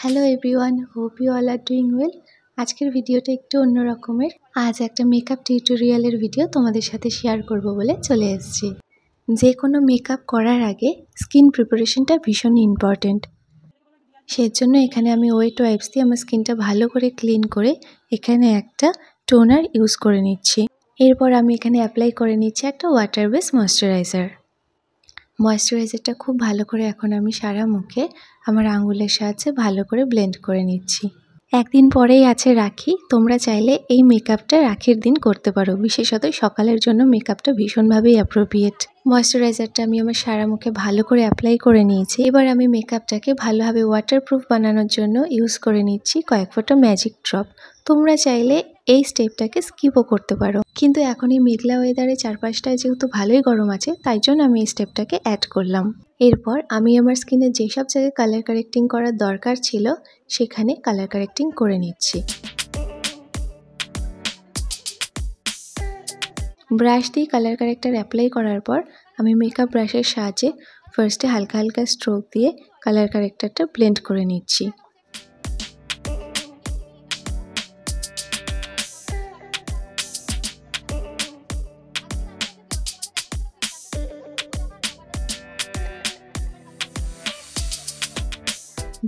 Hello everyone, hope you all are doing well. আজকের ভিডিওটা একটু অন্য রকমের। আজ একটা মেকআপ টিউটোরিয়ালের ভিডিও তোমাদের সাথে শেয়ার করব বলে চলে এসেছি। যে কোনো মেকআপ করার আগে স্কিন প্রিপারেশনটা ভীষণ ইম্পর্টেন্ট। সেজন্য এখানে আমি ওয়েট ওয়াইপস দিয়ে আমার স্কিনটা ভালো করে ক্লিন করে এখানে একটা টোনার ইউজ করে নিচ্ছি। এরপর আমি এখানে অ্যাপ্লাই করে নিচ্ছি একটা ওয়াটার বেস ময়েশ্চারাইজার। ময়েশ্চারাইজারটা খুব ভালো করে এখন আমি সারা মুখে আমার আঙুলের সাহায্যে ভালো করে ব্লেন্ড করে নিচ্ছি। একদিন পরেই আছে রাখি, তোমরা চাইলে এই মেকআপটা রাখির দিন করতে পারো। বিশেষত সকালের জন্য মেকআপটা ভীষণভাবেই অ্যাপ্রোপ্রিয়েট। ময়েশ্চারাইজারটা আমি আমার সারা মুখে ভালো করে অ্যাপ্লাই করে নিয়েছি। এবার আমি মেকআপটাকে ভালোভাবে ওয়াটারপ্রুফ বানানোর জন্য ইউজ করে নিচ্ছি কয়েক ফোঁটা ম্যাজিক ড্রপ। তোমরা চাইলে এই স্টেপটাকে স্কিপও করতে পারো, কিন্তু এখন এই মেঘলা ওয়েদারে চারপাশটায় যেহেতু ভালোই গরম আছে, তাই জন্য আমি এই স্টেপটাকে অ্যাড করলাম। এরপর আমি আমার স্কিনে যেসব জায়গায় কালার কারেক্টিং করার দরকার ছিল সেখানে কালার কারেক্টিং করে নিচ্ছি। ব্রাশ দিয়ে কালার কারেক্টার অ্যাপ্লাই করার পর আমি মেকআপ ব্রাশের সাহায্যে ফার্স্টে হালকা হালকা স্ট্রোক দিয়ে কালার কারেক্টারটা ব্লেন্ড করে নিচ্ছি।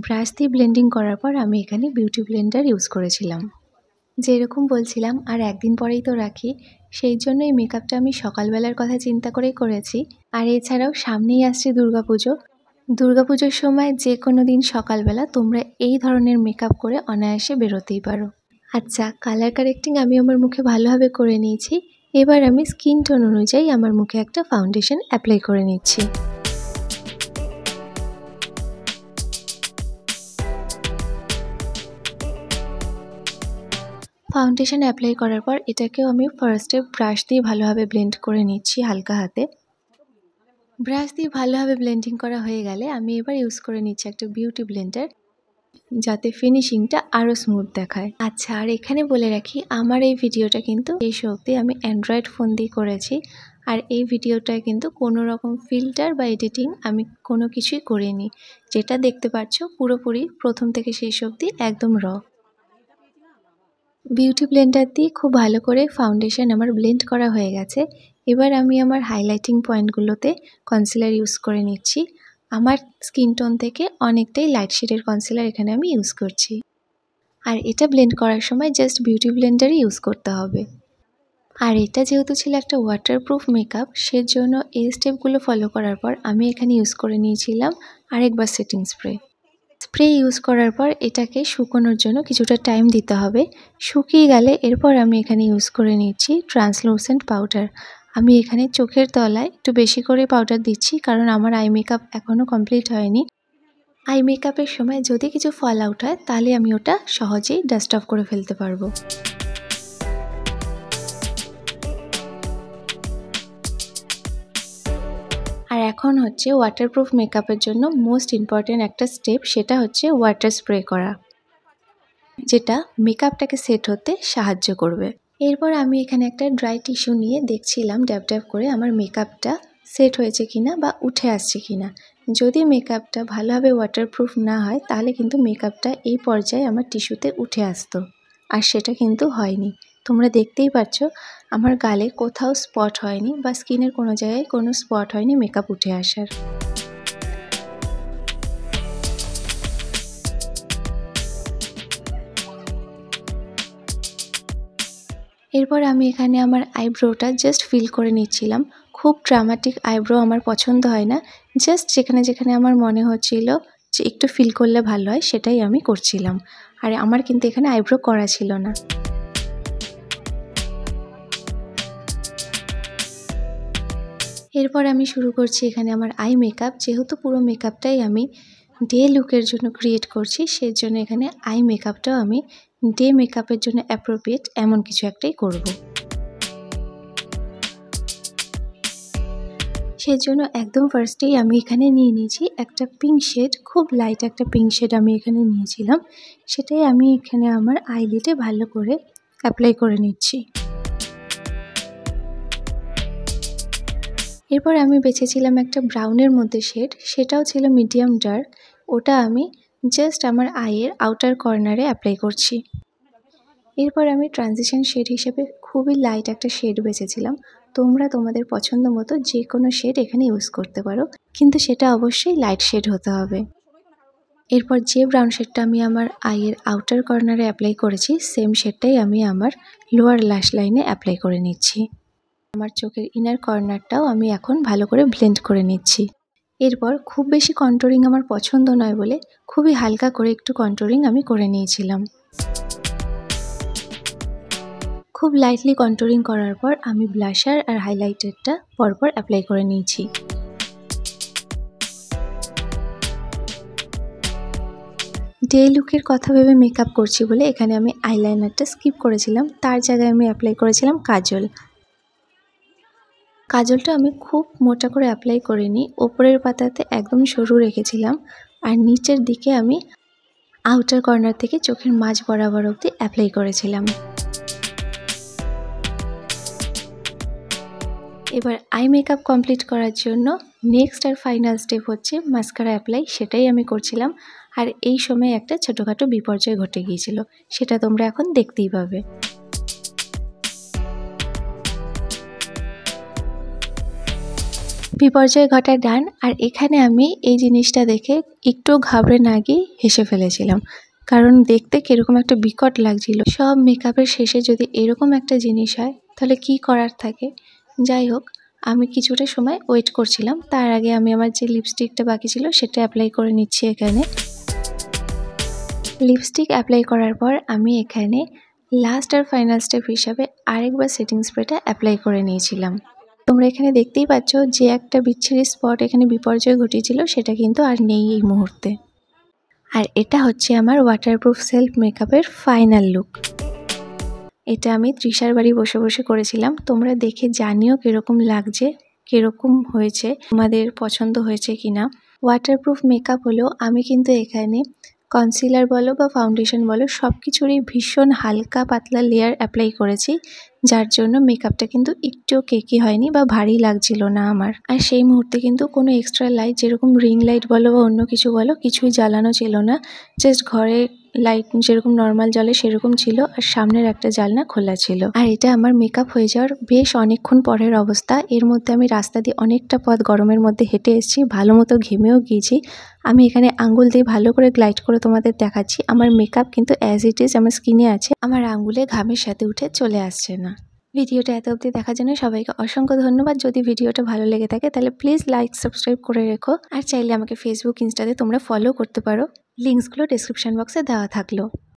ব্রাশ দিয়ে ব্লেন্ডিং করার পর আমি এখানে বিউটি ব্লেন্ডার ইউজ করেছিলাম। যেরকম বলছিলাম আর একদিন পরেই তো রাখি, সেই জন্য এই মেকআপটা আমি সকালবেলার কথা চিন্তা করেই করেছি। আর এছাড়াও সামনেই আসছে দুর্গাপুজো। দুর্গাপুজোর সময় যে কোনো দিন সকালবেলা তোমরা এই ধরনের মেকআপ করে অনায়াসে বেরোতেই পারো। আচ্ছা, কালার কারেক্টিং আমি আমার মুখে ভালোভাবে করে নিয়েছি। এবার আমি স্কিন টোন অনুযায়ী আমার মুখে একটা ফাউন্ডেশন অ্যাপ্লাই করে নিচ্ছি। ফাউন্ডেশন অ্যাপ্লাই করার পর এটাকেও আমি ফার্স্টে ব্রাশ দিয়ে ভালোভাবে ব্লেন্ড করে নিচ্ছি হালকা হাতে। ব্রাশ দিয়ে ভালোভাবে ব্লেন্ডিং করা হয়ে গেলে আমি এবার ইউজ করে নিচ্ছি একটা বিউটি ব্লেন্ডার, যাতে ফিনিশিংটা আরও স্মুথ দেখায়। আচ্ছা, আর এখানে বলে রাখি, আমার এই ভিডিওটা কিন্তু এই অবধি আমি অ্যান্ড্রয়েড ফোন দিয়ে করেছি। আর এই ভিডিওটায় কিন্তু কোনো রকম ফিল্টার বা এডিটিং আমি কোনো কিছুই করিনি। যেটা দেখতে পাচ্ছ পুরোপুরি প্রথম থেকে শেষ অবধি একদম র। বিউটি ব্লেন্ডার দিয়ে খুব ভালো করে ফাউন্ডেশন আমার ব্লেন্ড করা হয়ে গেছে। এবার আমি আমার হাইলাইটিং পয়েন্টগুলোতে কনসিলার ইউজ করে নিচ্ছি। আমার স্কিন টোন থেকে অনেকটাই লাইট শেডের কনসিলার এখানে আমি ইউজ করছি। আর এটা ব্লেন্ড করার সময় জাস্ট বিউটি ব্লেন্ডারই ইউজ করতে হবে। আর এটা যেহেতু ছিল একটা ওয়াটারপ্রুফ মেকআপ, সেজন্য এই স্টেপগুলো ফলো করার পর আমি এখানে ইউজ করে নিয়েছিলাম আরেকবার সেটিং স্প্রে। স্প্রে ইউজ করার পর এটাকে শুকোনোর জন্য কিছুটা টাইম দিতে হবে। শুকিয়ে গেলে এরপর আমি এখানে ইউজ করে নিচ্ছি ট্রান্সলুসেন্ট পাউডার। আমি এখানে চোখের তলায় একটু বেশি করে পাউডার দিচ্ছি, কারণ আমার আই মেকআপ এখনও কমপ্লিট হয়নি। আই মেকআপের সময় যদি কিছু ফল আউট হয় তাহলে আমি ওটা সহজেই ডাস্ট অফ করে ফেলতে পারবো। আর এখন হচ্ছে ওয়াটারপ্রুফ মেকআপের জন্য মোস্ট ইম্পর্ট্যান্ট একটা স্টেপ, সেটা হচ্ছে ওয়াটার স্প্রে করা, যেটা মেকআপটাকে সেট হতে সাহায্য করবে। এরপর আমি এখানে একটা ড্রাই টিস্যু নিয়ে দেখছিলাম ড্যাব ড্যাব করে আমার মেকআপটা সেট হয়েছে কিনা বা উঠে আসছে কিনা। যদি মেকআপটা ভালোভাবে ওয়াটারপ্রুফ না হয় তাহলে কিন্তু মেকআপটা এই পর্যায়ে আমার টিস্যুতে উঠে আসতো, আর সেটা কিন্তু হয়নি। তোমরা দেখতেই পাচ্ছ আমার গালে কোথাও স্পট হয়নি বা স্কিনের কোনো জায়গায় কোনো স্পট হয়নি মেকআপ উঠে আসার। এরপর আমি এখানে আমার আইব্রোটা জাস্ট ফিল করে নিচ্ছিলাম। খুব ড্রামাটিক আইব্রো আমার পছন্দ হয় না, জাস্ট যেখানে যেখানে আমার মনে হচ্ছিল যে একটু ফিল করলে ভালো হয় সেটাই আমি করছিলাম। আর আমার কিন্তু এখানে আইব্রো করা ছিল না। এরপর আমি শুরু করছি এখানে আমার আই মেকআপ। যেহেতু পুরো মেকআপটাই আমি ডে লুকের জন্য ক্রিয়েট করছি, সেই জন্য এখানে আই মেকআপটাও আমি ডে মেকআপের জন্য অ্যাপ্রোপ্রিয়েট এমন কিছু একটাই করব। সেজন্য একদম ফার্স্টেই আমি এখানে নিয়ে নিয়েছি একটা পিঙ্ক শেড, খুব লাইট একটা পিঙ্ক শেড আমি এখানে নিয়েছিলাম। সেটাই আমি এখানে আমার আইলিডে ভালো করে অ্যাপ্লাই করে নিচ্ছি। এরপর আমি বেছেছিলাম একটা ব্রাউনের মধ্যে শেড, সেটাও ছিল মিডিয়াম ডার্ক। ওটা আমি জাস্ট আমার আইয়ের আউটার কর্নারে অ্যাপ্লাই করছি। এরপর আমি ট্রানজিশন শেড হিসেবে খুবই লাইট একটা শেড বেছেছিলাম। তোমরা তোমাদের পছন্দ মতো যে কোনো শেড এখানে ইউজ করতে পারো, কিন্তু সেটা অবশ্যই লাইট শেড হতে হবে। এরপর যে ব্রাউন শেডটা আমি আমার আইয়ের আউটার কর্নারে অ্যাপ্লাই করেছি, সেম শেডটাই আমি আমার লোয়ার ল্যাশ লাইনে অ্যাপ্লাই করে নিচ্ছি। আমার চোখের ইনার কর্নারটাও আমি এখন ভালো করে ব্লেন্ড করে নিচ্ছি। এরপর খুব বেশি কন্ট্যুরিং আমার পছন্দ নয় বলে খুবই হালকা করে একটু কন্ট্যুরিং আমি করে নিয়েছিলাম। খুব লাইটলি কন্ট্যুরিং করার পর আমি ব্লাশার আর হাইলাইটারটা পরপর অ্যাপ্লাই করে নিয়েছি। ডে লুকের কথা ভেবে মেকআপ করছি বলে এখানে আমি আইলাইনারটা স্কিপ করেছিলাম, তার জায়গায় আমি অ্যাপ্লাই করেছিলাম কাজল। কাজলটা আমি খুব মোটা করে অ্যাপ্লাই করিনি, ওপরের পাতাতে একদম সরু রেখেছিলাম আর নিচের দিকে আমি আউটার কর্নার থেকে চোখের মাঝ বরাবর অবধি অ্যাপ্লাই করেছিলাম। এবার আই মেকআপ কমপ্লিট করার জন্য নেক্সট আর ফাইনাল স্টেপ হচ্ছে মাস্কারা অ্যাপ্লাই, সেটাই আমি করছিলাম। আর এই সময় একটা ছোটোখাটো বিপর্যয় ঘটে গিয়েছিল, সেটা তোমরা এখন দেখতেই পাবে। বিপর্যয় ঘটা ডান, আর এখানে আমি এই জিনিসটা দেখে একটু ঘাবড়ে না গিয়ে হেসে ফেলেছিলাম, কারণ দেখতে কীরকম একটা বিকট লাগছিল। সব মেকআপের শেষে যদি এরকম একটা জিনিস হয় তাহলে কি করার থাকে। যাই হোক, আমি কিছুটা সময় ওয়েট করছিলাম, তার আগে আমি আমার যে লিপস্টিকটা বাকি ছিল সেটা অ্যাপ্লাই করে নিচ্ছি। এখানে লিপস্টিক অ্যাপ্লাই করার পর আমি এখানে লাস্ট আর ফাইনাল স্টেপ হিসাবে আরেকবার সেটিং স্প্রেটা অ্যাপ্লাই করে নিয়েছিলাম। তোমরা এখানে দেখতেই পাচ্ছ যে একটা বিচ্ছিরি স্পট এখানে বিপর্যয় ঘটিয়েছিল সেটা কিন্তু আর নেই এই মুহূর্তে। আর এটা হচ্ছে আমার ওয়াটারপ্রুফ সেলফ মেকআপের ফাইনাল লুক। এটা আমি তৃষার বাড়ি বসে বসে করেছিলাম। তোমরা দেখে জানিও কীরকম লাগছে, কীরকম হয়েছে, তোমাদের পছন্দ হয়েছে কিনা। ওয়াটারপ্রুফ মেকআপ হলেও আমি কিন্তু এখানে কনসিলার বলো বা ফাউন্ডেশন বলো সব কিছুরই ভীষণ হালকা পাতলা লেয়ার অ্যাপ্লাই করেছি, যার জন্য মেকআপটা কিন্তু একটুও কেকি হয়নি বা ভারী লাগছিল না আমার। আর সেই মুহূর্তে কিন্তু কোনো এক্সট্রা লাইট, যেরকম রিং লাইট বলো বা অন্য কিছু বলো, কিছুই জ্বালানো ছিল না। জাস্ট ঘরে লাইট যেরকম নর্মাল জ্বলে সেরকম ছিল, আর সামনের একটা জানলা খোলা ছিল। আর এটা আমার মেকআপ হয়ে যাওয়ার বেশ অনেকক্ষণ পরের অবস্থা। এর মধ্যে আমি রাস্তা দিয়ে অনেকটা পথ গরমের মধ্যে হেঁটে এসেছি, ভালো মতো ঘেমেও গিয়েছি। আমি এখানে আঙ্গুল দিয়ে ভালো করে গ্লাইড করে তোমাদের দেখাচ্ছি। আমার মেকআপ কিন্তু অ্যাজ ইট ইজ আমার স্কিনে আছে, আমার আঙ্গুলে ঘামের সাথে উঠে চলে আসছে না। ভিডিওটা এত অবধি দেখার জন্য সবাইকে অসংখ্য ধন্যবাদ। যদি ভিডিওটা ভালো লেগে থাকে তাহলে প্লিজ লাইক সাবস্ক্রাইব করে রেখো, আর চাইলে আমাকে ফেসবুক ইনস্টাতে তোমরা ফলো করতে পারো, লিঙ্কসগুলো ডেসক্রিপশন বক্সে দেওয়া থাকলো।